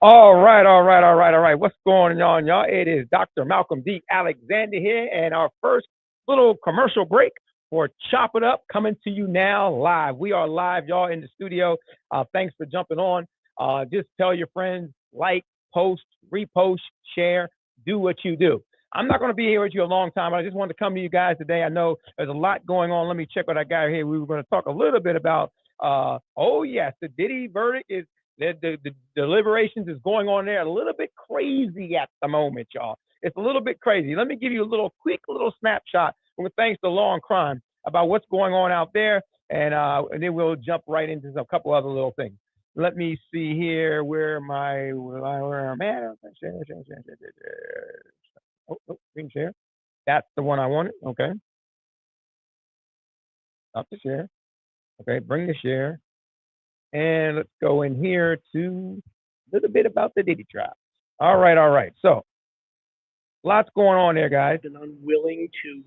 All right. What's going on, y'all? It is Dr. Malcolm D. Alexander here, and our first little commercial break for Chop It Up coming to you now live. We are live, y'all, in the studio. Thanks for jumping on. Just tell your friends, like, post, repost, share, do what you do. I'm not going to be here with you a long time, but I just wanted to come to you guys today. I know there's a lot going on. Let me check what I got here. We were going to talk a little bit about, oh, yes, the Diddy verdict is the deliberations is going on there a little bit crazy at the moment, y'all. It's a little bit crazy. Let me give you a quick little snapshot with thanks to Law and Crime about what's going on out there, and then we'll jump right into a couple other little things. Let me see here where I'm at. Screen share. That's the one I wanted. Okay, stop the share. Okay, bring the share. And let's go in here to a little bit about the Diddy trial. All right. So, lots going on there, guys. And unwilling to.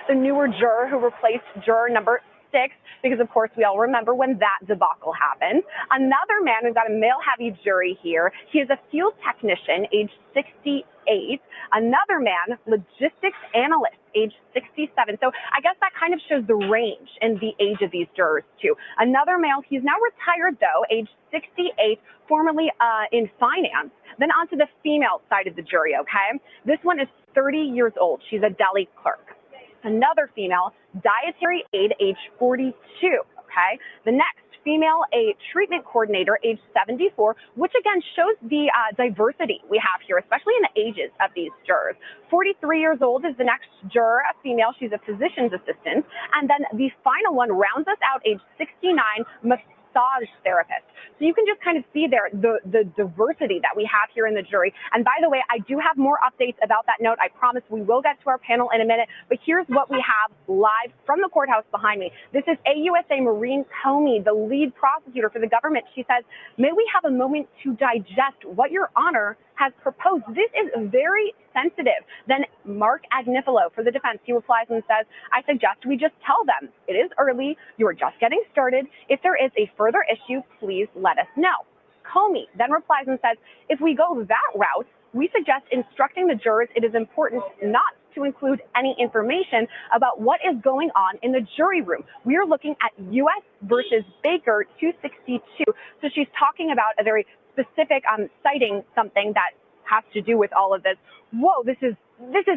The newer juror who replaced juror number 6, because of course we all remember when that debacle happened. Another man, we've got a male-heavy jury here. He is a field technician, age 68. Another man, logistics analyst, age 67. So I guess that kind of shows the range in the age of these jurors too. Another male, he's now retired though, age 68, formerly in finance. Then on to the female side of the jury, okay? This one is 30 years old. She's a deli clerk. Another female, dietary aide, age 42, okay? The next female, a treatment coordinator, age 74, which again shows the diversity we have here, especially in the ages of these jurors. 43 years old is the next juror, a female. She's a physician's assistant. And then the final one rounds us out, age 69, massage therapist. So you can just kind of see there the diversity that we have here in the jury. And by the way, I do have more updates about that note. I promise we will get to our panel in a minute, but here's what we have live from the courthouse behind me. This is AUSA Maureen Comey, the lead prosecutor for the government. She says, may we have a moment to digest what your honor has proposed. This is very sensitive. Then Mark Agnifilo for the defense, he replies and says, I suggest we just tell them it is early, you are just getting started. If there is a further issue, please let us know. Comey then replies and says, if we go that route, we suggest instructing the jurors it is important not to include any information about what is going on in the jury room. We are looking at U.S. versus Baker 262. So she's talking about a very specific citing something that has to do with all of this. Whoa, this is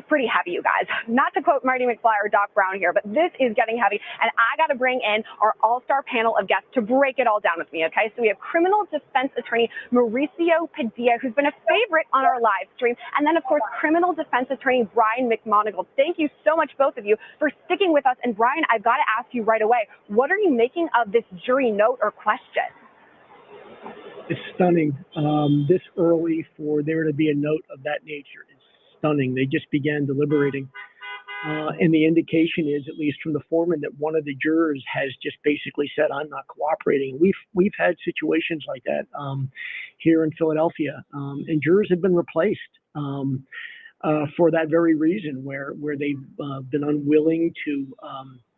pretty heavy, you guys. Not to quote Marty McFly or Doc Brown here, but this is getting heavy. And I got to bring in our all-star panel of guests to break it all down with me, okay? So we have criminal defense attorney Mauricio Padilla, who's been a favorite on our live stream. And then, of course, criminal defense attorney Brian McMonagle. Thank you so much, both of you, for sticking with us. And Brian, I've got to ask you right away, what are you making of this jury note or question? It's stunning. This early for there to be a note of that nature is stunning. They just began deliberating. And the indication is, at least from the foreman, that one of the jurors has just basically said, I'm not cooperating. We've had situations like that here in Philadelphia, and jurors have been replaced for that very reason, where they've been unwilling to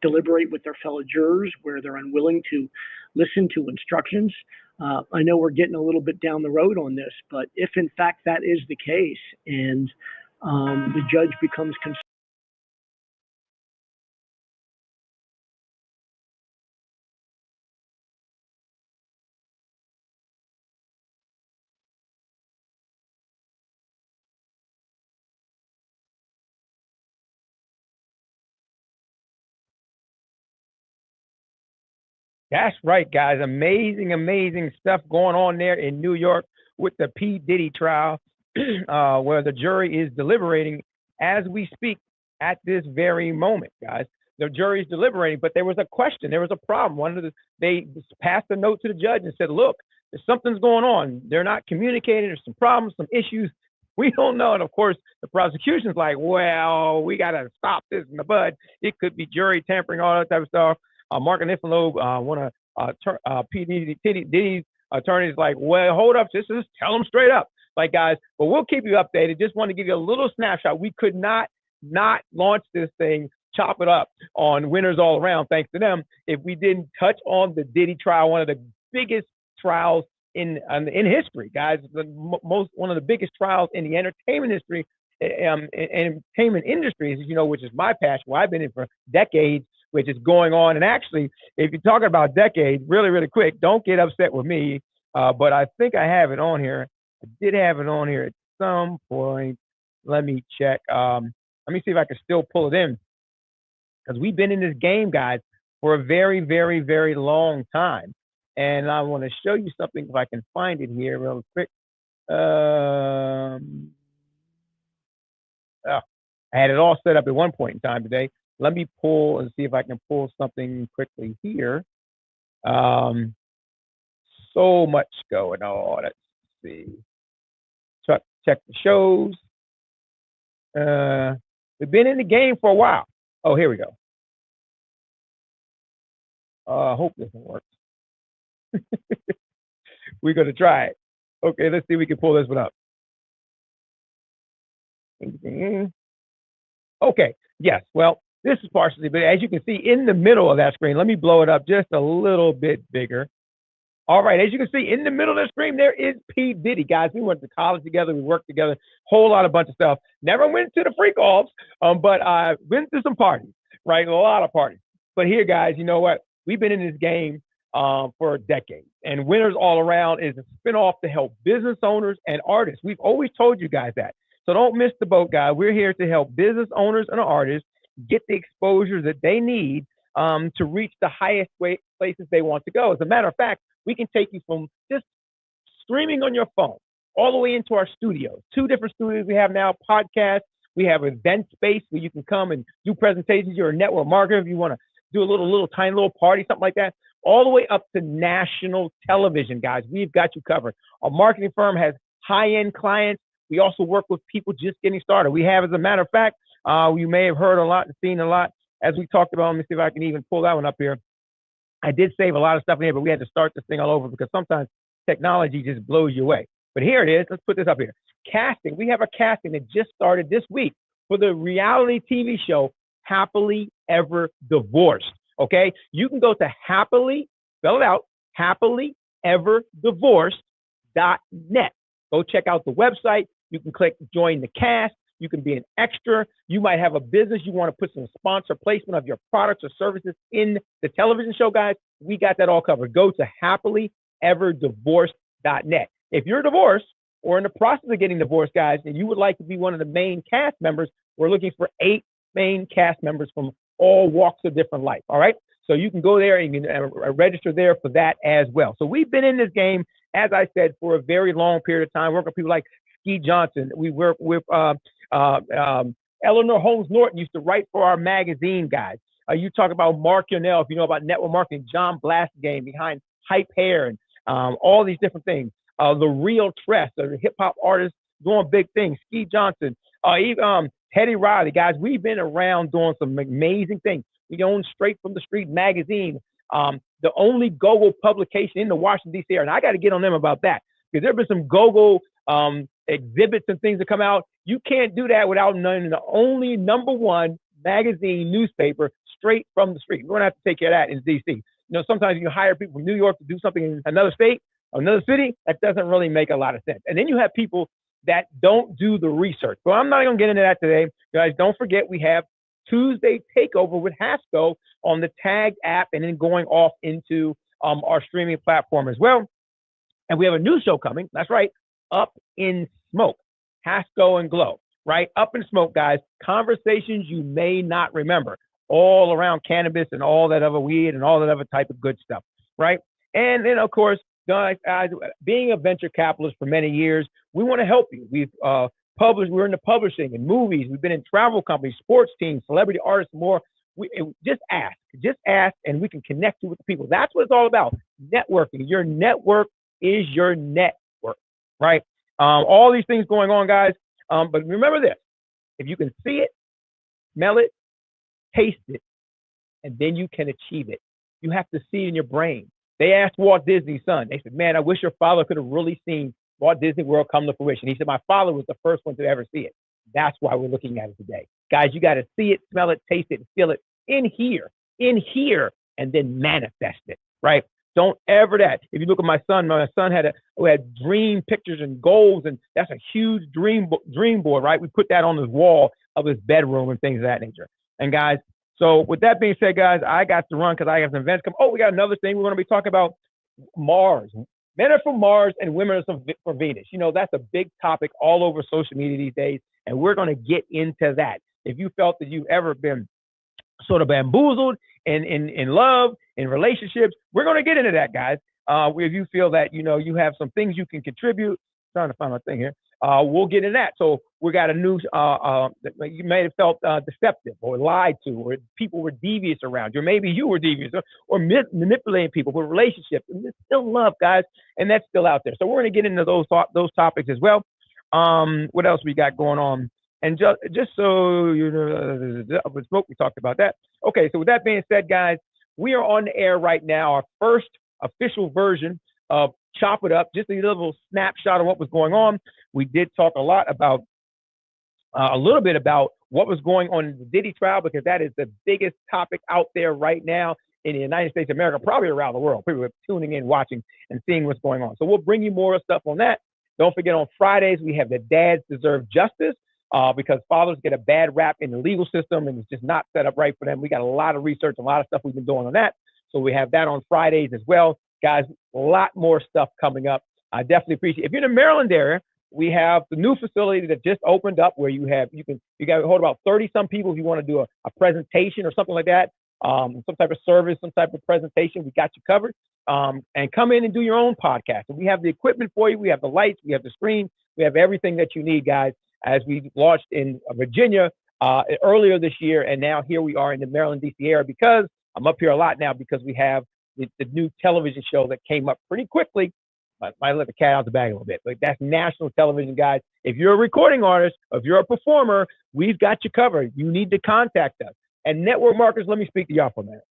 deliberate with their fellow jurors, where they're unwilling to listen to instructions. I know we're getting a little bit down the road on this, but if in fact that is the case and the judge becomes concerned. That's right, guys. Amazing stuff going on there in New York with the P. Diddy trial, where the jury is deliberating as we speak at this very moment, guys. The jury is deliberating, but there was a question, there was a problem. They passed a note to the judge and said, look, something's going on. They're not communicating. There's some problems, some issues. We don't know. And of course, the prosecution's like, well, we got to stop this in the bud. It could be jury tampering, all that type of stuff. Mark Agnifilo, one of P. Diddy's attorneys, like, well, hold up, just tell them straight up. Like, guys, but we'll keep you updated. Just want to give you a little snapshot. We could not launch this thing, chop it up on Winners All Around, thanks to them, if we didn't touch on the Diddy trial, one of the biggest trials in history, guys. One of the biggest trials in the entertainment industry, entertainment industry, as you know, which is my passion, where I've been in for decades, which is going on. And actually, if you're talking about decades, really, really quick, don't get upset with me, but I think I have it on here. I did have it on here at some point. Let me check. Let me see if I can still pull it in, because we've been in this game, guys, for a very, very, very long time. And I want to show you something if I can find it here real quick. Oh, I had it all set up at one point in time today. Let me pull and see if I can pull something quickly here. So much going on. Let's see. Check the shows. We've been in the game for a while. Oh, here we go. I hope this one works. We're going to try it. Okay, let's see if we can pull this one up. Okay, yes, well, this is partially, but as you can see in the middle of that screen, let me blow it up just a little bit bigger. All right, as you can see in the middle of the screen, there is P. Diddy, guys. We went to college together, we worked together, whole lot of bunch of stuff. Never went to the freak offs, but I went to some parties, right? A lot of parties. But here, guys, you know what? We've been in this game for decades, and Winners All Around is a spinoff to help business owners and artists. We've always told you guys that. So don't miss the boat, guys. We're here to help business owners and artists get the exposure that they need to reach the highest places they want to go. As a matter of fact, we can take you from just streaming on your phone all the way into our studios. 2 different studios we have now, podcasts. We have event space where you can come and do presentations. You're a network marketer. If you want to do a little tiny little party, something like that, all the way up to national television, guys. We've got you covered. Our marketing firm has high-end clients. We also work with people just getting started. We have, as a matter of fact, you may have heard a lot and seen a lot as we talked about. Let me see if I can even pull that one up here. I did save a lot of stuff in here, but we had to start this thing all over because sometimes technology just blows you away. But here it is. Let's put this up here. Casting. We have a casting that just started this week for the reality TV show Happily Ever Divorced. Okay? You can go to happily, spell it out, happilyeverdivorced.net. Go check out the website. You can click join the cast. You can be an extra. You might have a business. You want to put some sponsor placement of your products or services in the television show, guys. We got that all covered. Go to happilyeverdivorced.net. If you're divorced or in the process of getting divorced, guys, and you would like to be one of the main cast members, we're looking for 8 main cast members from all walks of different life. All right. So you can go there and you can register there for that as well. So we've been in this game, as I said, for a very long period of time, working with people like Ski Johnson. We work with Eleanor Holmes Norton used to write for our magazine, guys. You talk about Mark Yonell, if you know about network marketing, John Blasingame behind Hype Hair and all these different things. The Real Tress, the hip hop artist doing big things. Ski Johnson, even Teddy Riley, guys. We've been around doing some amazing things. We own Straight from the Street magazine, the only go-go publication in the Washington, D.C. area. And I got to get on them about that because there have been some go-go exhibits and things that come out. You can't do that without knowing the only #1 magazine newspaper straight from the street. We're going to have to take care of that in D.C. You know, sometimes you hire people from New York to do something in another state, another city. That doesn't really make a lot of sense. And then you have people that don't do the research. But I'm not going to get into that today. Guys, don't forget we have Tuesday Takeover with Hasco on the Tag app and then going off into our streaming platform as well. And we have a new show coming. That's right. Up in Smoke, Hasco and Glow, right? Up in Smoke, guys. Conversations you may not remember, all around cannabis and all that other weed and all that other type of good stuff, right? And then, of course, guys, being a venture capitalist for many years, we want to help you. We've published, we're in the publishing and movies. We've been in travel companies, sports teams, celebrity artists, more. Just ask, and we can connect you with the people. That's what it's all about. Networking. Your network is your net. Right? All these things going on, guys. But remember this, if you can see it, smell it, taste it, and then you can achieve it. You have to see it in your brain. They asked Walt Disney's son, they said, man, I wish your father could have really seen Walt Disney World come to fruition. He said, my father was the first one to ever see it. That's why we're looking at it today. Guys, you got to see it, smell it, taste it, and feel it in here, and then manifest it, right? Don't ever that. If you look at my son had dream pictures and goals, and that's a huge dream board, right? We put that on his wall of his bedroom and things of that nature. And guys, so with that being said, guys, I got to run because I have some events come. Oh, we got another thing we're going to be talking about: Mars. Men are from Mars and women are from Venus. You know, that's a big topic all over social media these days, and we're going to get into that. If you felt that you've ever been sort of bamboozled in love, in relationships, we're going to get into that, guys. If you feel that, you know, you have some things you can contribute, trying to find my thing here, we'll get into that. So we got a new, you may have felt deceptive or lied to, or people were devious around you, or maybe you were devious or manipulating people with relationships. And there's still love, guys, and that's still out there. So we're going to get into those topics as well. What else we got going on? And just so you know, with smoke, we talked about that. Okay, so with that being said, guys, we are on the air right now, our first official version of Chop It Up, just a little snapshot of what was going on. We did talk a lot about, a little bit about what was going on in the Diddy trial, because that is the biggest topic out there right now in the United States of America, probably around the world. People are tuning in, watching, and seeing what's going on. So we'll bring you more stuff on that. Don't forget, on Fridays, we have the Dads Deserve Justice. Because fathers get a bad rap in the legal system and it's just not set up right for them. We got a lot of research, a lot of stuff we've been doing on that. So we have that on Fridays as well. Guys, a lot more stuff coming up. I definitely appreciate it. If you're in the Maryland area, we have the new facility that just opened up where you got to hold about 30 some people if you want to do a presentation or something like that. Some type of service, some type of presentation, we got you covered. And come in and do your own podcast. And we have the equipment for you. We have the lights, we have the screen, we have everything that you need, guys. As we launched in Virginia earlier this year, and now here we are in the Maryland, D.C. area, because I'm up here a lot now because we have the new television show that came up pretty quickly. Might let the cat out the bag a little bit, but that's national television, guys. If you're a recording artist, if you're a performer, we've got you covered. You need to contact us. And network marketers, let me speak to y'all for a minute.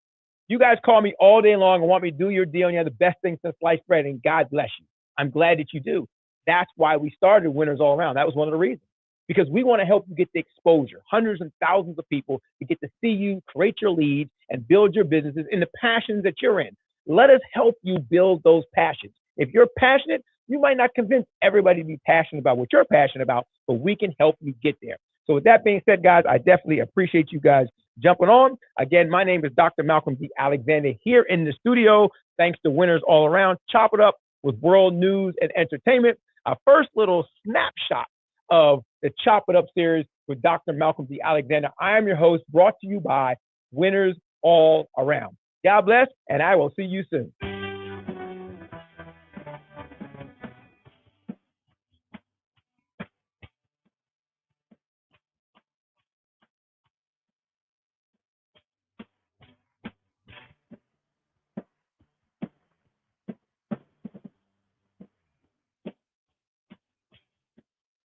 You guys call me all day long and want me to do your deal, and you have the best thing since sliced bread, and God bless you. I'm glad that you do. That's why we started Winners All Around. That was one of the reasons. Because we want to help you get the exposure, hundreds and thousands of people to get to see you, create your leads, and build your businesses in the passions that you're in. Let us help you build those passions. If you're passionate, you might not convince everybody to be passionate about what you're passionate about, but we can help you get there. So with that being said, guys, I definitely appreciate you guys jumping on. Again, my name is Dr. Malcolm D. Alexander here in the studio. Thanks to Winners All Around. Chop It Up with world news and entertainment. Our first little snapshot of the Chop It Up series with Dr. Malcolm D. Alexander. I am your host, brought to you by Winners All Around. God bless, and I will see you soon.